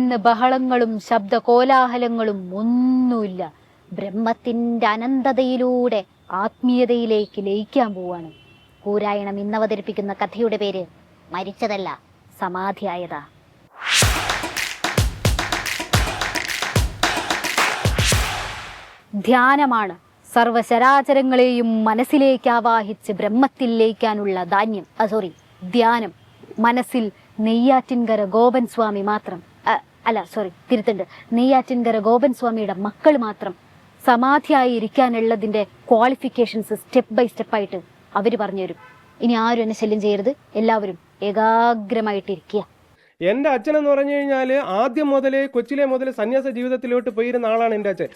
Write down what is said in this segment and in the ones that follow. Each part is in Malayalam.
ഇന്ന് ബഹളങ്ങളും ശബ്ദ കോലാഹലങ്ങളും ഒന്നുമില്ല. ബ്രഹ്മത്തിന്റെ അനന്തതയിലൂടെ ആത്മീയതയിലേക്ക് ലയിക്കാൻ പോവാണ്. പൂരായണം ഇന്ന് അവതരിപ്പിക്കുന്ന കഥയുടെ പേര് മരിച്ചതല്ല, സമാധിയായതാ. ധ്യാനമാണ് സർവശരാചരങ്ങളെയും മനസ്സിലേക്ക് ആവാഹിച്ച് ബ്രഹ്മത്തിൽ ലയിക്കാനുള്ള ധ്യാനം. മനസ്സിൽ നെയ്യാറ്റിൻകര ഗോപൻ സ്വാമി മാത്രം, നെയ്യാറ്റിൻകര ഗോപൻ സ്വാമിയുടെ മക്കൾ മാത്രം സമാധിയായി ഇരിക്കാനുള്ളതിന്റെ ക്വാളിഫിക്കേഷൻസ് സ്റ്റെപ്പ് ബൈ സ്റ്റെപ്പായിട്ട് അവർ പറഞ്ഞുതരും. ഇനി ആരും എന്നെ ശല്യം ചെയ്യരുത്, എല്ലാവരും ഏകാഗ്രമായിട്ടിരിക്കുക. എന്റെ അച്ഛൻ എന്ന് പറഞ്ഞു കഴിഞ്ഞാൽ ആദ്യം മുതലേ കൊച്ചിലെ മുതൽ സന്യാസ ജീവിതത്തിലോട്ട് പോയിരുന്ന ആളാണ് എന്റെ അച്ഛൻ.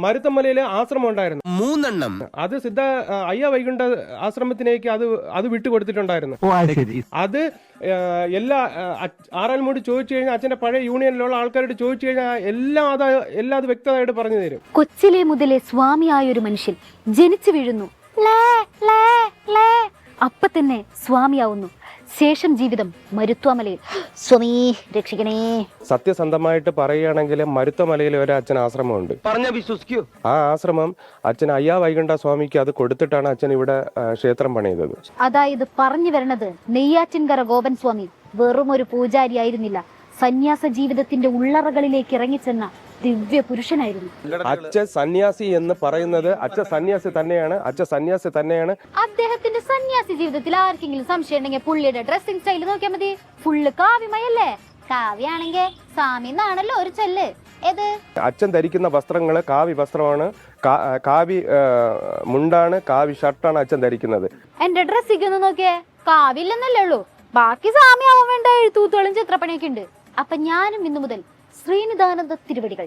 മരുത്തമലയിലെ ആശ്രമം ഉണ്ടായിരുന്നു 3 അത് സിദ്ധ അയ്യ വൈകുണ്ഠ ആശ്രമത്തിലേക്ക് അത് വിട്ടുകൊടുത്തിട്ടുണ്ടായിരുന്നു. അത് എല്ലാ ആറാൽമൂടി ചോദിച്ചു കഴിഞ്ഞാൽ അച്ഛന്റെ പഴയ യൂണിയനിലുള്ള ആൾക്കാരോട് ചോദിച്ചു കഴിഞ്ഞാൽ എല്ലാം അത് വ്യക്തമായിട്ട് പറഞ്ഞു തരും. കൊച്ചിലെ മുതലേ സ്വാമിയായൊരു മനുഷ്യൻ ജനിച്ചു വീഴുന്നു, അപ്പൊ തന്നെ സ്വാമിയാവുന്നു. ശേഷം ജീവിതം മരുത്വമലയിൽ. സ്വാമി രക്ഷിക്കണേ. സത്യസന്ധമായിട്ട് പറയുകയാണെങ്കിൽ മരുത്വമലയിൽ ഒരു അച്ഛൻ ആശ്രമമുണ്ട്. വിശ്വസിക്കൂ. ആ ആശ്രമം അച്ഛൻ അയ്യാ വൈകുണ്ഠ സ്വാമിക്ക് അത് കൊടുത്തിട്ടാണ് അച്ഛൻ ഇവിടെ ക്ഷേത്രം പണിതത്. അതായത് പറഞ്ഞു വരണത് നെയ്യാറ്റിൻകര ഗോപൻ സ്വാമി വെറും ഒരു പൂജാരി ആയിരുന്നില്ല, സന്യാസ ജീവിതത്തിന്റെ ഉള്ളറകളിലേക്ക് ഇറങ്ങിച്ചെന്ന ദിവ്യ പുരുഷനായിരുന്നു. അച്ഛൻ സന്യാസി എന്ന് പറയുന്നത് അച്ഛൻ സന്യാസി തന്നെയാണ്. അദ്ദേഹത്തിന്റെ സന്യാസി ജീവിതത്തിൽ ആർക്കെങ്കിലും സംശയം ഉണ്ടെങ്കിൽ പുള്ളിയുടെ ഡ്രസ്സിംഗ് സ്റ്റൈൽ നോക്കിയാൽ മതി. ഫുള്ള് കാവ്യമയല്ലേ? കാവ്യാണെങ്കിൽ സ്വാമി എന്നാണല്ലോ ഒരു ചൊല്ല്. ഏത്? അച്ഛൻ ധരിക്കുന്ന വസ്ത്രങ്ങള് കാവി വസ്ത്രമാണ്, കാവി മുണ്ടാണ്, കാവി ഷർട്ടാണ് അച്ഛൻ ധരിക്കുന്നത്. എന്റെ ഡ്രസ്സിംഗ് ഒന്ന് നോക്കിയേ, കാവില്ലെന്നല്ലേ ഉള്ളൂ, ബാക്കി സ്വാമിയാവാൻ വേണ്ട എഴുത്തൂത്തുകളും ചിത്രപ്പണിയൊക്കെ ഉണ്ട്. അപ്പൊ ഞാനും ഇന്നു മുതൽ ശ്രീനിധാനന്ദ തിരുവടികൾ.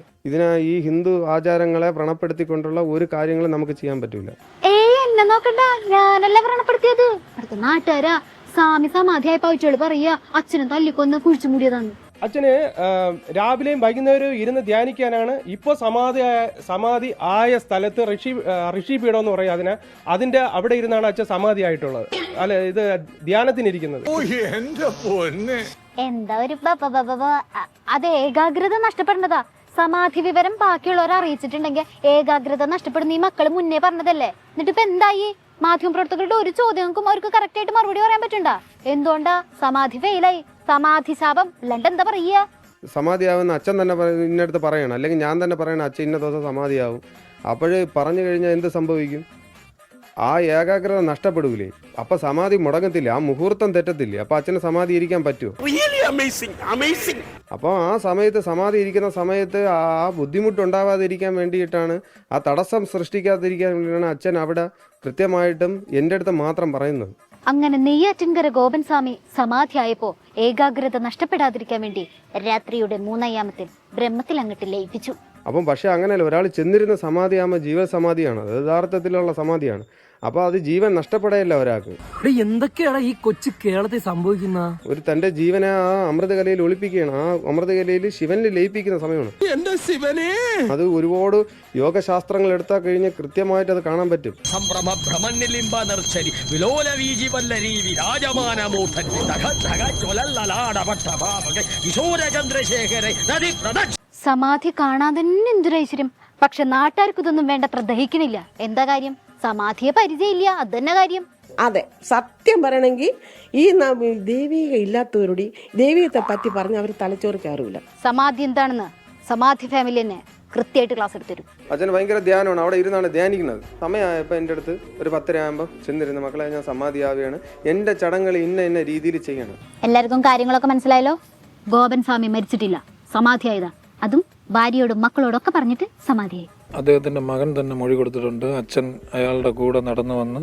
ഈ ഹിന്ദു ആചാരങ്ങളെ വ്രണപ്പെടുത്തിക്കൊണ്ടുള്ള ഒരു കാര്യങ്ങളും നമുക്ക് ചെയ്യാൻ പറ്റൂല. എന്നെ നോക്കണ്ട, ഞാനല്ല വ്രണപ്പെടുത്തിയത്. അടുത്ത നാട്ടുകാരാ സ്വാമി സമാധിയായി പവിച്ചോള് പറയാ അച്ഛനെ തല്ലിക്കൊന്ന് കുഴിച്ചു മൂടിയതാന്ന്. അച്ഛന് രാവിലെയും വൈകുന്നേരവും ഇരുന്ന് ധ്യാനിക്കാനാണ്. ഇപ്പോൾ സമാധി ആയ സ്ഥലത്ത് ഋഷിപീഠം എന്ന് പറയും അതിന്റെ അവിടെ ഇരുന്നാണ് അച്ഛൻ സമാധി ആയിട്ടുള്ളത്. അല്ല, ഇത് ധ്യാനത്തിനിരിക്കുന്നത്. എന്താ ഒരു അത് ഏകാഗ്രത നഷ്ടപ്പെടുന്നതാ. സമാധി വിവരം ബാക്കിയുള്ളവരെ അറിയിച്ചിട്ടുണ്ടെങ്കിൽ ഏകാഗ്രത നഷ്ടപ്പെടുന്ന ഈ മക്കള് മുന്നേ പറഞ്ഞതല്ലേ. എന്നിട്ട് ഇപ്പൊ എന്തായി? മാധ്യമപ്രവർത്തകരുടെ ഒരു ചോദ്യങ്ങൾക്കും അവർക്ക് കറക്റ്റ് ആയിട്ട് മറുപടി പറയാൻ പറ്റണ്ട. എന്തുകൊണ്ടാ? സമാധി ഫെയിലായി. സമാധി ശാപം അല്ലാണ്ട് എന്താ പറയാ? സമാധിയാവുന്ന അച്ഛൻ തന്നെ ഇന്നടുത്ത് പറയണം, അല്ലെങ്കിൽ ഞാൻ തന്നെ പറയണം അച്ഛൻ ഇന്ന ദിവസം സമാധിയാവും. അപ്പോഴ് പറഞ്ഞു കഴിഞ്ഞാൽ എന്ത് സംഭവിക്കും? ആ ഏകാഗ്രത നഷ്ടപ്പെടൂലേ? അപ്പൊ സമാധി മുടങ്ങത്തില്ല, ആ മുഹൂർത്തം തെറ്റത്തില്ലേ? അപ്പൊ അച്ഛന് സമാധി ഇരിക്കാൻ പറ്റുമോ? അപ്പോൾ ആ സമയത്ത് സമാധി ഇരിക്കുന്ന സമയത്ത് ആ ബുദ്ധിമുട്ടുണ്ടാവാതിരിക്കാൻ വേണ്ടിയിട്ടാണ്, ആ തടസ്സം സൃഷ്ടിക്കാതിരിക്കാൻ വേണ്ടിയിട്ടാണ് അച്ഛൻ അവിടെ കൃത്യമായിട്ടും എൻ്റെ അടുത്ത് മാത്രം പറയുന്നത്. അങ്ങനെ നെയ്യാറ്റിൻകര ഗോപൻ സ്വാമി സമാധിയായപ്പോ ഏകാഗ്രത നഷ്ടപ്പെടാതിരിക്കാൻ വേണ്ടി രാത്രിയുടെ 3 ബ്രഹ്മത്തിൽ അങ്ങോട്ട് ലയിപ്പിച്ചു. അപ്പം പക്ഷെ അങ്ങനെയല്ല, ഒരാൾ ചെന്നിരുന്ന സമാധിയാകുമ്പോൾ ജീവസമാധിയാണ്, അത് യഥാർത്ഥത്തിലുള്ള സമാധിയാണ്. അപ്പൊ അത് ജീവൻ നഷ്ടപ്പെടയല്ല ഒരാൾക്ക്. എന്തൊക്കെയാണ് ഈ കൊച്ചു കേരളത്തിൽ സംഭവിക്കുന്ന? ഒരു തന്റെ ജീവനെ ആ അമൃതകലയിൽ ഒളിപ്പിക്കുകയാണ്. ആ അമൃതകലയിൽ ശിവനിൽ ലയിപ്പിക്കുന്ന സമയമാണ്. എന്റെ ശിവനെ, അത് ഒരുപാട് യോഗശാസ്ത്രങ്ങൾ എടുത്താൽ കഴിഞ്ഞ് കൃത്യമായിട്ട് അത് കാണാൻ പറ്റും. സമാധി കാണാൻ തന്നെ എന്തൊരൈശ്വര്യം. പക്ഷെ നാട്ടുകാർക്ക് ഇതൊന്നും വേണ്ടത്ര ദഹിക്കണില്ല. എന്താ കാര്യം? സമാധിയെ പരിചയമില്ല, അത് തന്നെ കാര്യം. അതെ, സത്യം പറയണമെങ്കിൽ ഈ ദൈവിക ഇല്ലാത്തവരോട് ദൈവികത്തെ പറ്റി പറഞ്ഞ് അവർ തലച്ചോറ് കയറൂല. സമാധി എന്താണെന്ന് സമാധി ഫാമിലി തന്നെ കൃത്യമായിട്ട് ക്ലാസ് എടുത്തരും. അച്ഛന് ഭയങ്കര ധ്യാനമാണ്, അവിടെ ഇരുന്നാണ് ധ്യാനിക്കുന്നത്. സമയമായപ്പോൾ എൻ്റെ അടുത്ത് ഒരു 10:30 ആകുമ്പോൾ ചെന്നിരുന്ന മക്കളെ ഞാൻ സമാധിയാവുകയാണ്, എൻ്റെ ചടങ്ങുകൾ ഇന്ന രീതിയിൽ ചെയ്യണം. എല്ലാവർക്കും കാര്യങ്ങളൊക്കെ മനസ്സിലായല്ലോ. ഗോപൻ സ്വാമി മരിച്ചിട്ടില്ല, സമാധിയായതാ. അതും ഭാര്യയോടും മക്കളോടൊക്കെ പറഞ്ഞിട്ട് സമാധിയായി. അദ്ദേഹത്തിൻ്റെ മകൻ തന്നെ മൊഴി കൊടുത്തിട്ടുണ്ട്. അച്ഛൻ അയാളുടെ കൂടെ നടന്നു വന്ന്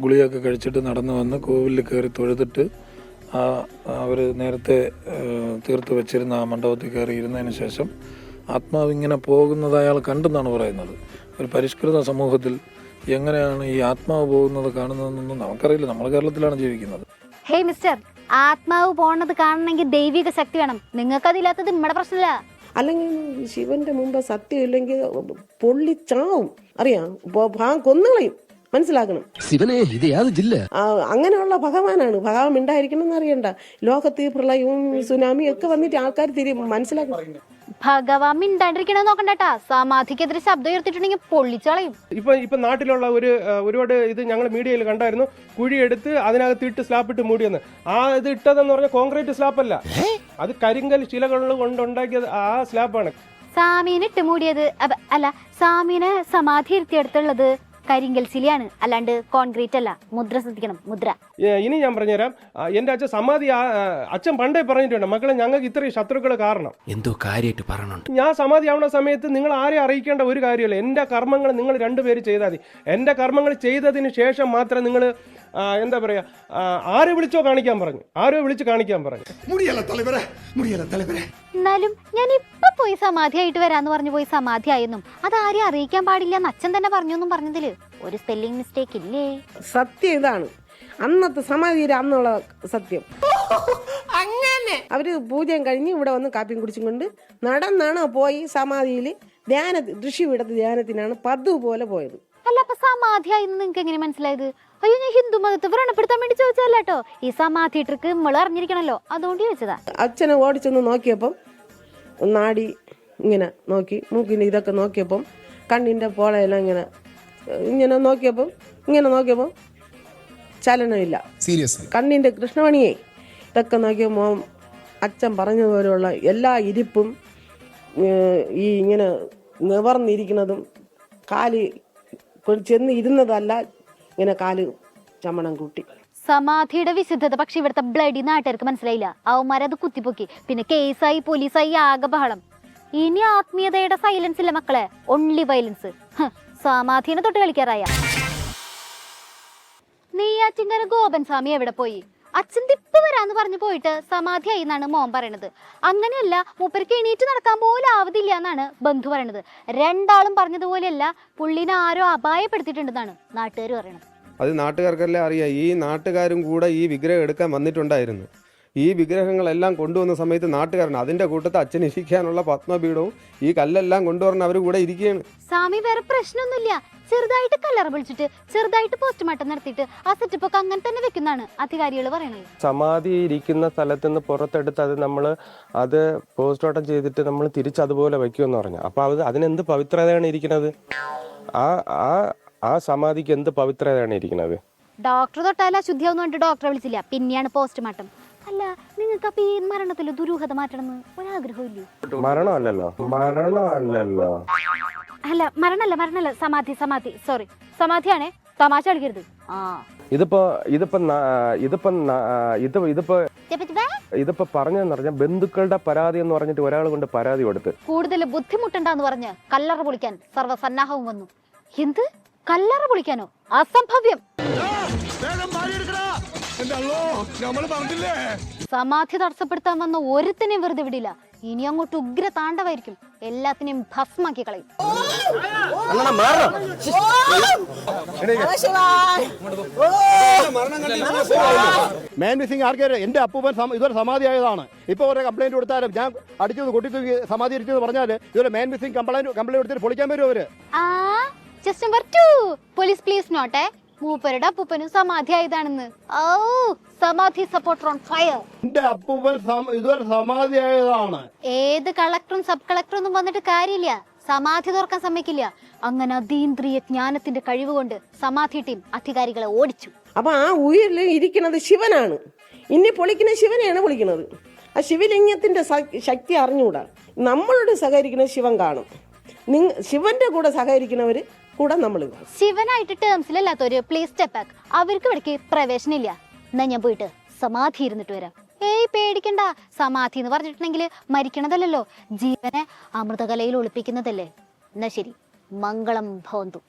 ഗുളിയൊക്കെ കഴിച്ചിട്ട് നടന്നു വന്ന് കോവിലിൽ കയറി തൊഴുതിട്ട് അവർ നേരത്തെ തീർത്ത് വെച്ചിരുന്ന ആ മണ്ഡപത്തിൽ കയറി ഇരുന്നതിന് ശേഷം ആത്മാവ് ഇങ്ങനെ പോകുന്നത് അയാൾ കണ്ടെന്നാണ് പറയുന്നത്. ഒരു പരിഷ്കൃത സമൂഹത്തിൽ എങ്ങനെയാണ് ഈ ആത്മാവ് പോകുന്നത് കാണുന്നതെന്നൊന്നും നമുക്കറിയില്ല. നമ്മൾ കേരളത്തിലാണ് ജീവിക്കുന്നത്. ഹേയ് മിസ്റ്റർ, ആത്മാവ് പോണത് കാണണമെങ്കിൽ ദൈവിക ശക്തി വേണം. നിങ്ങൾക്കതില്ലാത്തത് നമ്മുടെ പ്രശ്നമില്ല. അല്ലെങ്കിൽ ശിവന്റെ മുമ്പ് സത്യം ഇല്ലെങ്കിൽ പൊള്ളിച്ചാവും, അറിയാം, കൊന്നുകളയും. മനസ്സിലാക്കണം. ശിവനെ ഇത് യാത് ജില്ല അങ്ങനെയുള്ള ഭഗവാനാണ്. ഭഗവാൻ ഉണ്ടായിരിക്കണം എന്നറിയണ്ട. ലോകത്ത് പ്രളയവും സുനാമിയും ഒക്കെ വന്നിട്ട് ആൾക്കാർ മനസ്സിലാക്കണം. ഭഗവാൻ മിണ്ടാണ്ടിരിക്കണത് നോക്കണ്ടട്ടാ. സമാധിക്കെതിരെ ശബ്ദം ഉയർത്തിട്ടുണ്ടെങ്കിൽ പൊള്ളിച്ചളയും. ഇപ്പൊ നാട്ടിലുള്ള ഒരുപാട് ഇത് ഞങ്ങൾ മീഡിയയിൽ കണ്ടായിരുന്നു. കുഴിയെടുത്ത് അതിനകത്ത് ഇട്ട് സ്ലാബ് ഇട്ട് മൂടിയെന്ന്. ഇത് ഇട്ടതെന്ന് പറഞ്ഞാൽ കോൺക്രീറ്റ് സ്ലാബല്ല, അത് കരിങ്കൽ ശിലകൾ കൊണ്ടുണ്ടാക്കിയത് ആ സ്ലാബാണ്. സാമീനെ ഇട്ട് മൂടിയത് അല്ല, സാമീനെ സമാധി ഇരുത്തിയെടുത്തുള്ളത് കരിങ്കൽ ശിലയാണ്, അല്ലാണ്ട് കോൺക്രീറ്റ് അല്ല. മുദ്ര ശ്രദ്ധിക്കണം, മുദ്ര. ഇനി ഞാൻ പറഞ്ഞുതരാം. എന്റെ അച്ഛൻ സമാധി അച്ഛൻ പണ്ടേ പറഞ്ഞിട്ടുണ്ട്, മക്കളെ ഞങ്ങൾക്ക് ഇത്രയും ശത്രുക്കൾ കാരണം എന്തോ കാര്യമായിട്ട് പറയണുണ്ട്. ഞാൻ സമാധി ആവുന്ന സമയത്ത് നിങ്ങൾ ആരെയും അറിയിക്കേണ്ട ഒരു കാര്യമില്ല. എൻ്റെ കർമ്മങ്ങൾ നിങ്ങൾ രണ്ടുപേര് ചെയ്താൽ മതി. എൻ്റെ കർമ്മങ്ങൾ ചെയ്തതിന് ശേഷം മാത്രം നിങ്ങൾ എന്താ പറയാ ആരെ വിളിച്ചോ കാണിക്കാൻ പറഞ്ഞു, ആരോ വിളിച്ച് കാണിക്കാൻ പറഞ്ഞു. എന്നാലും ഞാൻ ഇപ്പൊ പോയി സമാധിയായിട്ട് വരാന്ന് പറഞ്ഞു പോയി സമാധിയായെന്നും അത് ആരെയും അറിയിക്കാൻ പാടില്ല എന്ന് അച്ഛൻ തന്നെ പറഞ്ഞൊന്നും പറഞ്ഞതില് ഒരു സ്പെല്ലിംഗ് മിസ്റ്റേക്ക് ഇല്ലേ? സത്യം ഇതാണ്, അന്നത്തെ സമാധിയുടെ അന്നുള്ള സത്യം. അവര് പൂജയും കഴിഞ്ഞ് ഇവിടെ വന്ന് കാപ്പിയും കുടിച്ചും കൊണ്ട് നടന്നാണ് പോയി സമാധിയിൽ ഋഷിവിടത്ത് ധ്യാനത്തിനാണ് പതുപോലെ പോയത്. അല്ല, അപ്പൊ സമാധിയായി നിങ്ങൾക്ക് എങ്ങനെ മനസ്സിലായത്? അയ്യോ, ഞാൻ ഹിന്ദു മതത്തെ വ്രണപ്പെടുത്താൻ വേണ്ടി ചോദിച്ചല്ല കേട്ടോ. ഈ സമാധി ട്രിക്ക് നമ്മൾ അറിഞ്ഞിരിക്കണല്ലോ, അതുകൊണ്ട് ചോദിച്ചതാ. അച്ഛനെ ഓടിച്ചൊന്ന് നോക്കിയപ്പം നാടി ഇങ്ങനെ നോക്കി, മൂക്കിൻ്റെ ഇതൊക്കെ നോക്കിയപ്പം കണ്ണിൻ്റെ പോളയെല്ലാം ഇങ്ങനെ നോക്കിയപ്പം ചലനമില്ല. സീരിയസ്ലി കണ്ണിൻ്റെ കൃഷ്ണമണിയെ ഇതൊക്കെ നോക്കിയപ്പോൾ അച്ഛൻ പറഞ്ഞതുപോലെയുള്ള എല്ലാ ഇരിപ്പും ഈ ഇങ്ങനെ നിവർന്നിരിക്കുന്നതും കാല് ചെന്ന് ഇരുന്നതല്ല, ഇങ്ങനെ കാല് ചമണം കൂട്ടി. സമാധിയുടെ വിശുദ്ധത പക്ഷെ ഇവിടുത്തെ ബ്ലഡി നാട്ടുകാർക്ക് മനസ്സിലായില്ല. അവന്മാരത് കുത്തിപ്പൊക്കി, പിന്നെ കേസായി പോലീസായി ആകെ ബഹളം. ഇനി ആത്മീയതയുടെ സൈലൻസ് ഇല്ല മക്കളെ, ഓൺലി വയലൻസ്. സമാധിനെ തൊട്ട് കളിക്കാറായ. നെയ്യാറ്റിൻകര ഗോപൻ സ്വാമി എവിടെ പോയി? അച്ഛൻ തിപ്പ് വരാന്ന് പറഞ്ഞു പോയിട്ട് സമാധിയായി എന്നാണ് മോൻ പറയണത്. അങ്ങനെയല്ല, മൂപ്പർക്ക് എണീറ്റ് നടക്കാൻ പോലും ആവതില്ല എന്നാണ് ബന്ധു പറയണത്. രണ്ടാളും പറഞ്ഞതുപോലെയല്ല, പുള്ളിനെ ആരോ അപായപ്പെടുത്തിയിട്ടുണ്ടെന്നാണ് നാട്ടുകാർ പറയണത്. അത് നാട്ടുകാർക്കെല്ലാം അറിയാം. ഈ നാട്ടുകാരും കൂടെ ഈ വിഗ്രഹം എടുക്കാൻ വന്നിട്ടുണ്ടായിരുന്നു. ഈ വിഗ്രഹങ്ങളെല്ലാം കൊണ്ടുവന്ന സമയത്ത് നാട്ടുകാരൻ അതിന്റെ കൂട്ടത്തിൽ അച്ഛൻ ഇരിക്കാനുള്ള പത്മപീഠവും ഈ കല്ലെല്ലാം കൊണ്ടുവരണം അവർ കൂടെ ഇരിക്കുകയാണ്. സ്വാമി വേറെ പ്രശ്നമൊന്നുമില്ല, ചെറുതായിട്ട് കല്ലറ വിളിച്ചിട്ട് ചെറുതായിട്ട് പോസ്റ്റ്മോർട്ടം നടത്തിയിട്ട് ആ സെറ്റപ്പ് ഒക്കെ അങ്ങനെ തന്നെ വെക്കുന്നതാണ് അധികാരികൾ പറയുന്നത്. സമാധി ഇരിക്കുന്ന സ്ഥലത്ത് നിന്ന് പുറത്തെടുത്ത് അത് പോസ്റ്റ്മോർട്ടം ചെയ്തിട്ട് നമ്മൾ തിരിച്ചതുപോലെ വയ്ക്കുമെന്ന് പറഞ്ഞു. അപ്പൊ അതിനെന്ത് പവിത്രതയാണ് ഇരിക്കുന്നത്? ആ സമാധിക്ക് എന്ത് പവിത്രതയാണ് ഇരിക്കുന്നത്? ഡോക്ടർ തൊട്ടാലും അശുദ്ധിയാവുന്ന പറഞ്ഞിട്ട് ഡോക്ടറെ വിളിച്ചില്ല, പിന്നെയാണ് പോസ്റ്റ്മോർട്ടം. അല്ല, നിങ്ങൾക്ക് അപ്പൊ ഈ മരണത്തിൽ ദുരൂഹത മാറ്റണം ഒരാഗ്രഹം ഇല്ലേ? മരണമല്ലല്ലോ. അല്ല, മരണല്ല, സമാധി സോറി, സമാധിയാണേ, തമാശ കളിക്കരുത്. ഇതിപ്പോ പറഞ്ഞെന്ന് പറഞ്ഞാൽ ബന്ധുക്കളുടെ പരാതി എന്ന് പറഞ്ഞിട്ട് ഒരാൾ കൊണ്ട് പരാതി കൊടുത്ത് കൂടുതൽ ബുദ്ധിമുട്ടുണ്ടാന്ന് പറഞ്ഞ് കല്ലറ പൊളിക്കാൻ സർവ്വസന്നാഹവും വന്നു. എന്ത് കല്ലറ പൊളിക്കാനോ? അസംഭവ്യം. സമാധി തടസ്സപ്പെടുത്താൻ വന്ന ഒരുത്തിനെയും വെറുതെ വിടില്ല. ഇനി അങ്ങോട്ട് ഉഗ്ര താണ്ഡവായിരിക്കും, എല്ലാത്തിനെയും ഭസ്മാക്കി കളയും. മാൻ മിസ്സിംഗ് ആർക്കാര് എന്റെ അപ്പൂപ്പൻ ഇതുവരെ സമാധിയായതാണ്. ഇപ്പൊ ഒരു കംപ്ലൈന്റ് കൊടുത്താലും ഞാൻ അടിച്ചു കൊട്ടി തൂക്കി സമാധി ഇരിച്ചെന്ന് പറഞ്ഞാല് ഇതുവരെ മാൻ മിസ്സിംഗ് കംപ്ലൈന്റ് കൊടുത്തിട്ട് പൊളിക്കാൻ വരും അവര്. ജസ്റ്റ് നമ്പർ 2 പോലീസ് പ്ലീസ് നോട്ടെ, മൂപ്പരുടെ അപ്പൂപ്പനും സമാധി ആയതാണെന്ന്. സമാധി സപ്പോർട്ടർ ഓൺ ഫയർ. എന്റെ അപ്പൂപ്പൻ ഇതുവരെ സമാധിയായതാണ്. ഏത് കളക്ടറും സബ് കളക്ടറും ഒന്നും വന്നിട്ട് കാര്യമില്ല, സമാധി തുറക്കാൻ സമ്മതിക്കില്ല. അങ്ങനെ അതീന്ദ്രിയ ജ്ഞാനത്തിന്റെ കഴിവ് കൊണ്ട് സമാധി ടീം അധികാരികളെ ഓടിച്ചു. അപ്പൊ ആ ഉയരിൽ ഇരിക്കുന്നത് ശിവനാണ്. ഇനി പൊളിക്കുന്ന ശിവനെയാണ് വിളിക്കുന്നത്. ആ ശിവലിംഗത്തിന്റെ ശക്തി അറിഞ്ഞുകൂടാ. നമ്മളോട് സഹകരിക്കുന്ന ശിവൻ കാണും, ശിവന്റെ കൂടെ സഹകരിക്കുന്നവര് കൂടെ നമ്മൾ. ശിവനായിട്ട് ടേംസിലല്ലാത്തൊരു പ്ലീസ് സ്റ്റെപ്പ് ബാക്ക്, അവർക്ക് ഇവിടേക്ക് പ്രവേശനമില്ല. എന്നാ ഞാൻ പോയിട്ട് സമാധി ഇരുന്നിട്ട് വരാം. ഏയ് പേടിക്കണ്ട, സമാധി എന്ന് പറഞ്ഞിട്ടുണ്ടെങ്കിൽ മരിക്കണതല്ലോ, ജീവനെ അമൃതകലയിൽ ഒളിപ്പിക്കുന്നതല്ലേ. എന്നാ ശരി, മംഗളം ഭവന്തു.